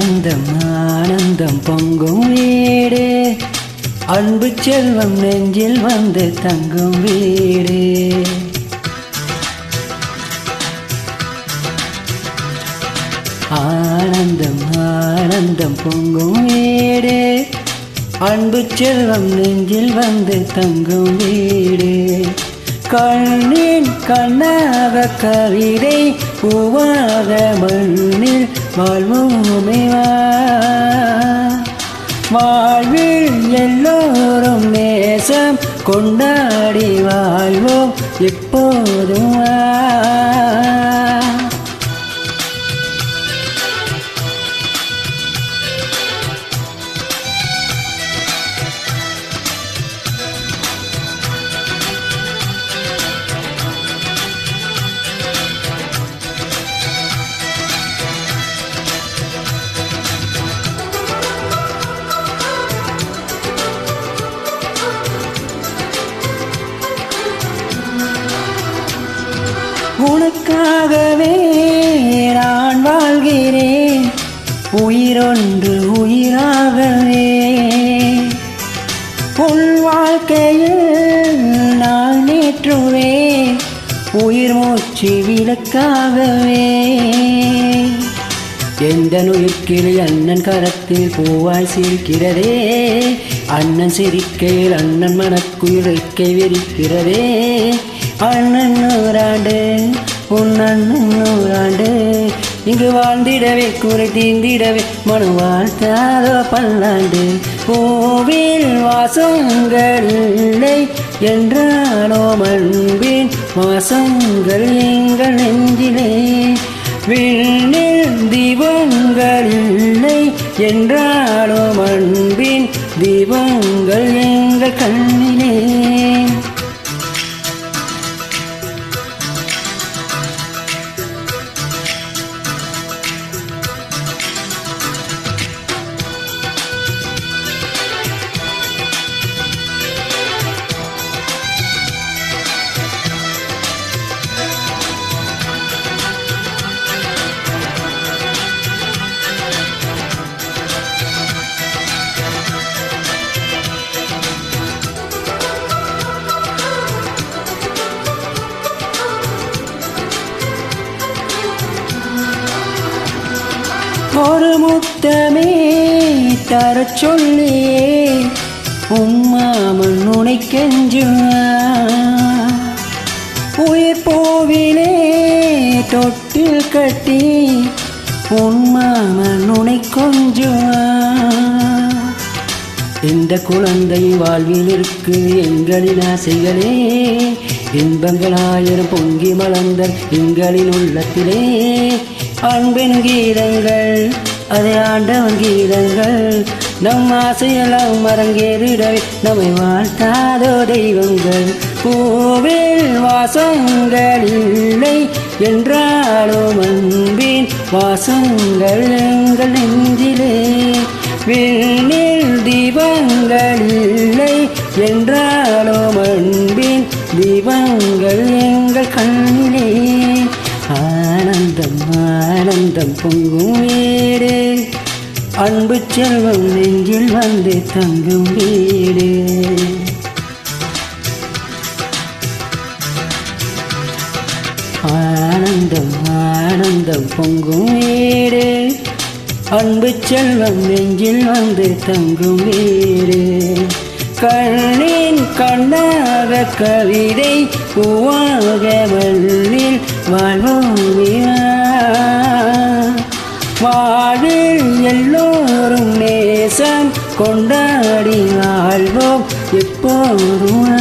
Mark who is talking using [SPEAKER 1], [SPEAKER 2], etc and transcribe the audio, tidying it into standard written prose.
[SPEAKER 1] ஆனந்தம் ஆனந்தம் பொங்கும் வீடு, அன்பு செல்வம் நெஞ்சில் வந்து தங்கும் வீடு. ஆனந்தம் ஆனந்தம் பொங்கும் வீடு, அன்பு செல்வம் நெஞ்சில் வந்து தங்கும் வீடு. கண்ணின் கண்ணாக கவிதை பூவாக மண்ணில் வாழ்வோமே வா. வாழ்வில் எல்லோரும் நேசம் கொண்டாடி வாழ்வோம் எப்போதும் வா. உனக்காகவே நான் வாழ்கிறேன், உயிரொன்று உயிராகவே. உன் வாழ்க்கையில் நான் நேற்றுவேன், உயிர் மூச்சு விளக்காகவே. எந்த நுயிர்க்கிளி அண்ணன் கரத்தில் பூவாய் சிரிக்கிறதே, அண்ணன் சிரிக்கையில் அண்ணன் மனக்குயிர்க்கை விரிக்கிறதே. அண்ணன் நூறாண்டு உன் அண்ணன் நூறாண்டு, இங்கு வாழ்ந்திடவே குறை தீர்ந்திடவே மனம் வாழ்த்தாதோ பல்லாண்டு. கோவில் வாசங்கள் இல்லை என்றாலோ அன்பின் வாசங்கள் எங்கள் நெஞ்சிலே. விண்ணில் தீபங்கள் இல்லை என்றாலோ அன்பின் தீபங்கள் எங்கள் கண்ணிலே. ஒரு முத்தமே தரச் சொல்லியே உம்மாமன் உனை கெஞ்சுவான். உயிர் போவிலே தொட்டில் கட்டி உம்மாமன் உனை கொஞ்சுவான். இந்த குழந்தை வாழ்வில் இருக்கு எங்களின் ஆசைகளே, இன்பங்கள் ஆயிரம் பொங்கி மலர்ந்த எங்களின் உள்ளத்திலே. அன்பின் கீதங்கள் அதை ஆண்டவன் கீதங்கள், நம் ஆசையெல்லாம் மரங்கேறிடவே நம்மை வாழ்த்தாதோ தெய்வங்கள். கோவில் வாசங்கள் இல்லை என்றாலும் அன்பின் வாசங்கள் எங்கள் நெஞ்சிலே. விண்ணில் தீபங்கள் இல்லை என்றாலும் அன்பின் தீபங்கள் எங்கள் கண்ணிலே. ஆனந்தம் ஆனந்தம் பொங்கும் வீடு, அன்பு செல்வம் நெஞ்சில் வந்து தங்கும் வீடு. ஆனந்தம் ஆனந்தம் பொங்கும் வீடு, அன்பு செல்வம் நெஞ்சில் வந்து தங்கும் வீடு. கண்ணின் கண்ணாக கவிதை பூவாக மண்ணில் வாழ்வோமே வா. வாழ்வில் எல்லோரும் நேசம் கொண்டாடி வாழ்வோம் எப்போதும்.